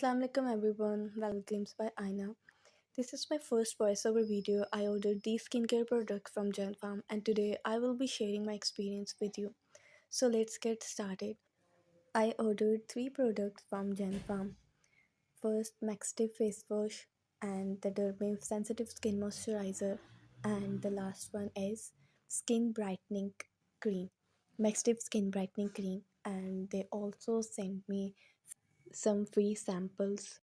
Assalamualaikum everyone, welcome Glimpse by Aina. This is my first voiceover video. I ordered these skincare products from Jenpharm and today I will be sharing my experience with you. So let's get started. I ordered three products from Jenpharm. First Maxdif Face Wash and the Dermive Sensitive Skin Moisturizer, and the last one is Skin Brightening Cream. Maxdif Skin Brightening Cream, and they also sent me some free samples.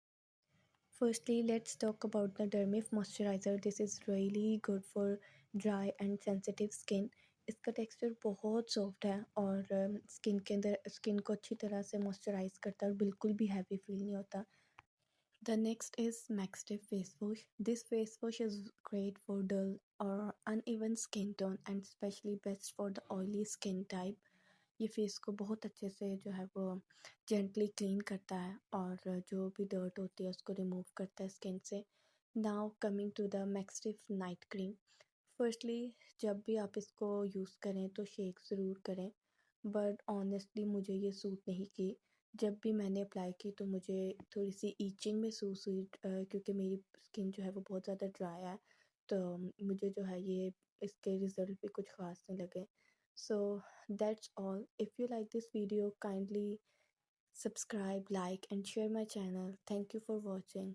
Firstly, let's talk about the Dermive Moisturizer. This is really good for dry and sensitive skin. इसका texture बहुत soft है और skin को अच्छी तरह से moisturise करता है और बिल्कुल भी हैवी फील नहीं होता. The next is Maxdif Face Wash. This face wash is great for dull or uneven skin tone and especially best for the oily skin type. ये फेस को बहुत अच्छे से जो है वो जेंटली क्लीन करता है और जो भी डर्ट होती है उसको रिमूव करता है स्किन से. Now coming to the Maxtif night cream. Firstly जब भी आप इसको यूज़ करें तो शेक ज़रूर करें, बट ऑनेस्टली मुझे ये सूट नहीं की. जब भी मैंने अप्लाई की तो मुझे थोड़ी सी ईचिंग महसूस हुई, क्योंकि मेरी स्किन जो है वो बहुत ज़्यादा ड्राई है. तो मुझे जो है ये इसके रिज़ल्ट भी कुछ ख़ास नहीं लगे. So that's all. If you like this video, kindly subscribe, like, and share my channel. Thank you for watching.